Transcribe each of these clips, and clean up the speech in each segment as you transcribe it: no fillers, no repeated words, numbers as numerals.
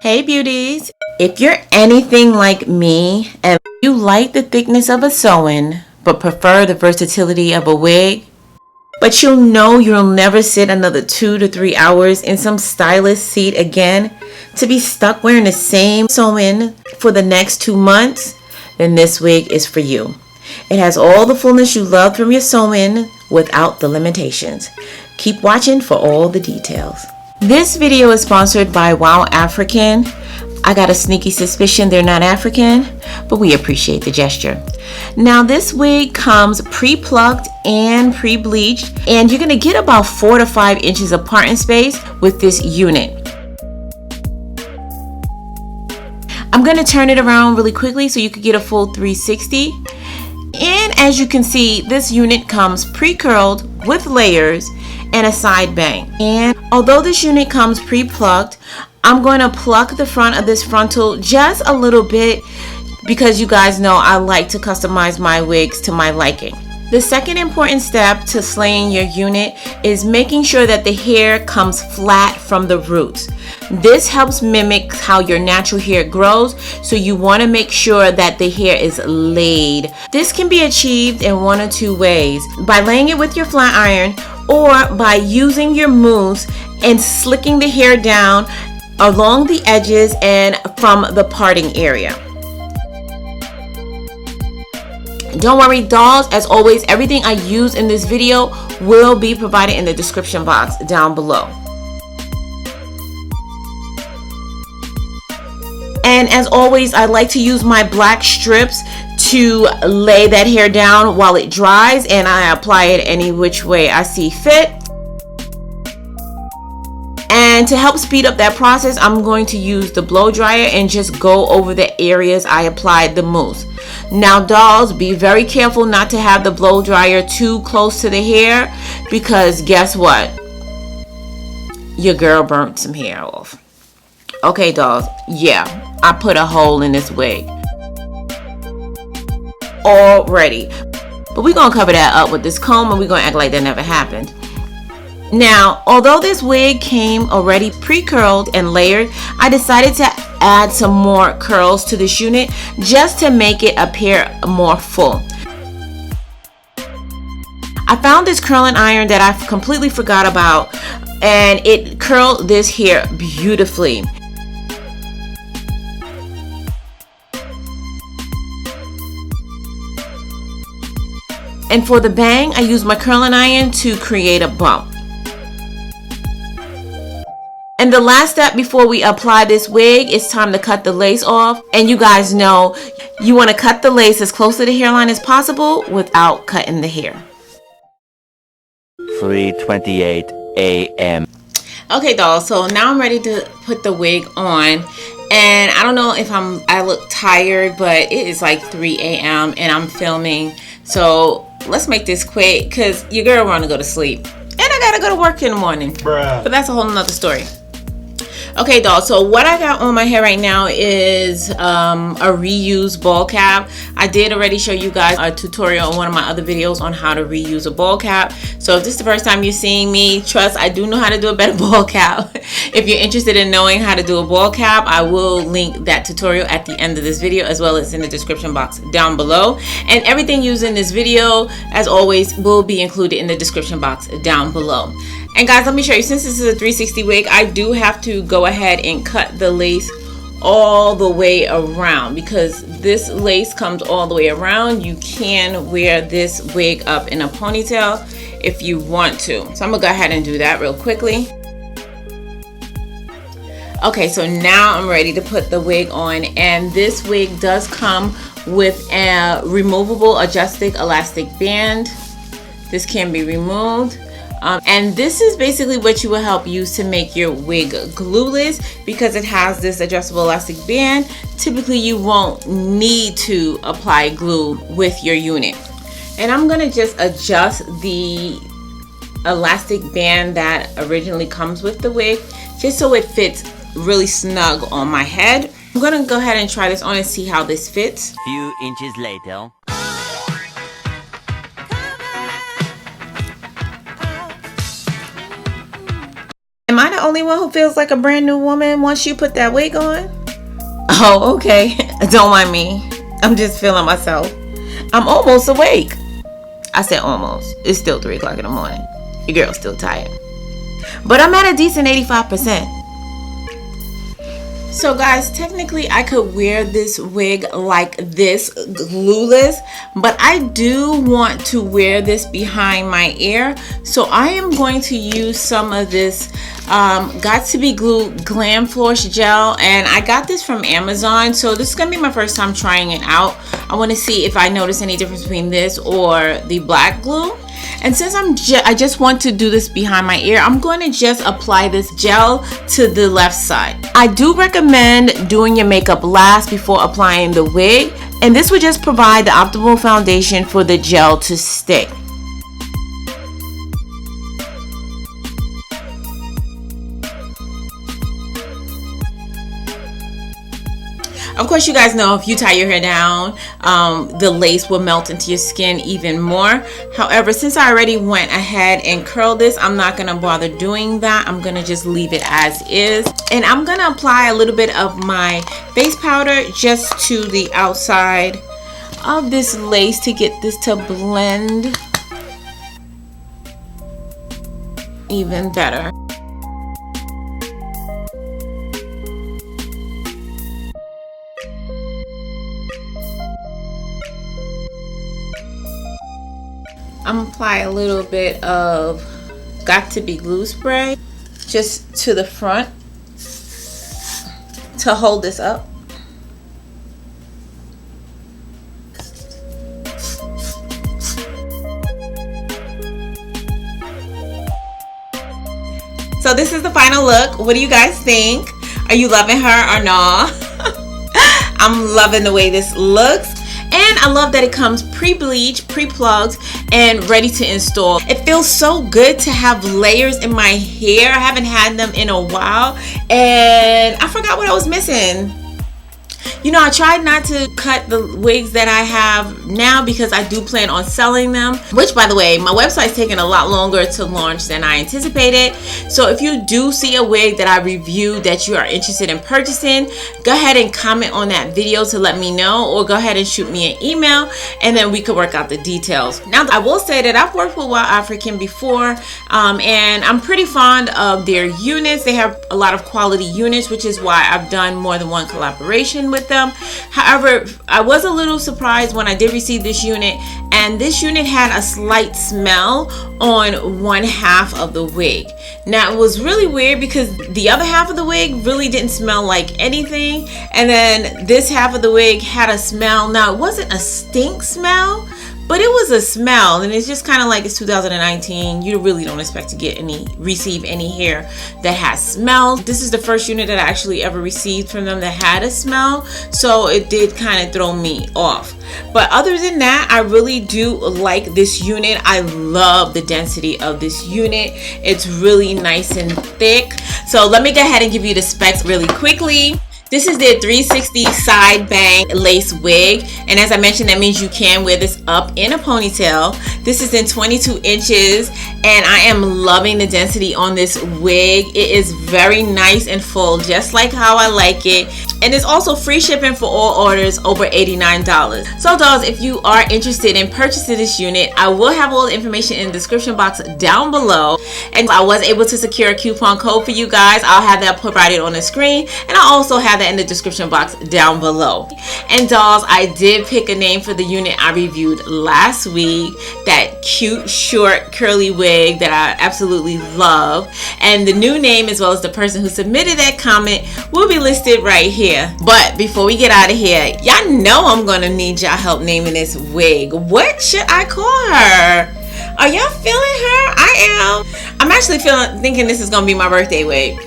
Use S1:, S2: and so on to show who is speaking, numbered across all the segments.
S1: Hey beauties, if you're anything like me and you like the thickness of a sew-in but prefer the versatility of a wig, but you'll never sit another 2 to 3 hours in some stylist seat again to be stuck wearing the same sew-in for the next 2 months, then this wig is for you. It has all the fullness you love from your sew-in without the limitations. Keep watching for all the details. This video is sponsored by WowAfrican. I got a sneaky suspicion they're not African, but we appreciate the gesture. Now this wig comes pre-plucked and pre-bleached, and you're going to get about 4 to 5 inches apart in space with this unit. I'm going to turn it around really quickly so you could get a full 360. And as you can see, this unit comes pre-curled with layers and a side bang. And although this unit comes pre-plucked, I'm going to pluck the front of this frontal just a little bit because you guys know I like to customize my wigs to my liking. The second important step to slaying your unit is making sure that the hair comes flat from the roots. This helps mimic how your natural hair grows, so you want to make sure that the hair is laid. This can be achieved in one or two ways: by laying it with your flat iron or by using your mousse and slicking the hair down along the edges and from the parting area. Don't worry dolls, as always, everything I use in this video will be provided in the description box down below. And as always, I like to use my black strips to lay that hair down while it dries, and I apply it any which way I see fit. And to help speed up that process, I'm going to use the blow dryer and just go over the areas I applied the mousse. Now dolls, be very careful not to have the blow dryer too close to the hair, because guess what? Your girl burnt some hair off. Okay dolls, yeah, I put a hole in this wig already, but we're gonna cover that up with this comb and we're gonna act like that never happened. Now, although this wig came already pre-curled and layered, I decided to add some more curls to this unit just to make it appear more full. I found this curling iron that I completely forgot about, and it curled this hair beautifully. And for the bang, I used my curling iron to create a bump. And the last step before we apply this wig, it's time to cut the lace off. And you guys know you want to cut the lace as close to the hairline as possible without cutting the hair.
S2: 3:28 a.m.
S1: Okay dolls, so now I'm ready to put the wig on. And I don't know if I look tired, but it is like 3 a.m. and I'm filming. So let's make this quick because your girl want to go to sleep. And I gotta go to work in the morning. Bruh. But that's a whole nother story. Okay dolls, so what I got on my hair right now is a reused ball cap. I did already show you guys a tutorial on one of my other videos on how to reuse a ball cap. So if this is the first time you're seeing me, trust I do know how to do a better ball cap. If you're interested in knowing how to do a ball cap, I will link that tutorial at the end of this video as well as in the description box down below. And everything used in this video, as always, will be included in the description box down below. And guys, let me show you, since this is a 360 wig, I do have to go ahead and cut the lace all the way around because this lace comes all the way around. You can wear this wig up in a ponytail if you want to. So I'm gonna go ahead and do that real quickly. Okay, so now I'm ready to put the wig on, and this wig does come with a removable adjusting elastic band. This can be removed. And this is basically what you will help use to make your wig glueless because it has this adjustable elastic band. Typically you won't need to apply glue with your unit. And I'm gonna just adjust the elastic band that originally comes with the wig just so it fits really snug on my head. I'm gonna go ahead and try this on and see how this fits.
S2: Few inches later.
S1: Am I the only one who feels like a brand new woman once you put that wig on? Oh, okay. Don't mind me. I'm just feeling myself. I'm almost awake. I said almost. It's still 3 o'clock in the morning. Your girl's still tired. But I'm at a decent 85%. So guys, technically I could wear this wig like this, glueless, but I do want to wear this behind my ear. So I am going to use some of this Got to Be Glue Glam Floss Gel, and I got this from Amazon. So this is gonna be my first time trying it out. I want to see if I notice any difference between this or the black glue. And since I just want to do this behind my ear, I'm going to just apply this gel to the left side. I do recommend doing your makeup last before applying the wig, and this would just provide the optimal foundation for the gel to stick. Of course, you guys know if you tie your hair down, the lace will melt into your skin even more. However, since I already went ahead and curled this, I'm not going to bother doing that. I'm going to just leave it as is. And I'm going to apply a little bit of my face powder just to the outside of this lace to get this to blend even better. I'm gonna apply a little bit of Got to Be Glue spray just to the front to hold this up. So this is the final look. What do you guys think? Are you loving her or not? I'm loving the way this looks. And I love that it comes pre-bleached, pre-plucked, and ready to install. It feels so good to have layers in my hair. I haven't had them in a while, and I forgot what I was missing. You know, I tried not to cut the wigs that I have now because I do plan on selling them, which, by the way, my website's taking a lot longer to launch than I anticipated. So if you do see a wig that I reviewed that you are interested in purchasing, go ahead and comment on that video to let me know, or go ahead and shoot me an email and then we could work out the details. Now, I will say that I've worked with WowAfrican before, and I'm pretty fond of their units. They have a lot of quality units, which is why I've done more than one collaboration with them. However, I was a little surprised when I did receive this unit, and this unit had a slight smell on one half of the wig. Now, it was really weird because the other half of the wig really didn't smell like anything, and then this half of the wig had a smell. Now, it wasn't a stink smell, but it was a smell, and it's just kind of like it's 2019. You really don't expect to receive any hair that has smell. This is the first unit that I actually ever received from them that had a smell, so it did kind of throw me off. But other than that, I really do like this unit. I love the density of this unit. It's really nice and thick. So let me go ahead and give you the specs really quickly. This is their 360 side bang lace wig, and as I mentioned, that means you can wear this up in a ponytail. This is in 22 inches, and I am loving the density on this wig. It is very nice and full, just like how I like it. And it's also free shipping for all orders over $89. So dolls, if you are interested in purchasing this unit, I will have all the information in the description box down below. And I was able to secure a coupon code for you guys. I'll have that provided on the screen, and I'll also have that in the description box down below. And dolls, I did pick a name for the unit I reviewed last week, that cute short curly wig that I absolutely love. And the new name, as well as the person who submitted that comment, will be listed right here. But before we get out of here, y'all know I'm gonna need y'all help naming this wig. What should I call her? Are y'all feeling her? I am. I'm actually thinking this is gonna be my birthday wig.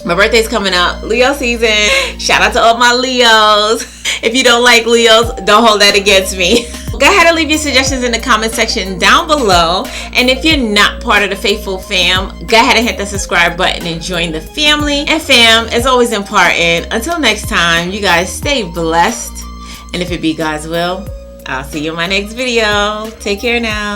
S1: My birthday's coming up, Leo season. Shout out to all my Leos. If you don't like Leos, don't hold that against me. Go ahead and leave your suggestions in the comment section down below. And if you're not part of the faithful fam, go ahead and hit the subscribe button and join the family. And fam, is always important. Until next time, you guys stay blessed. And if it be God's will, I'll see you in my next video. Take care now.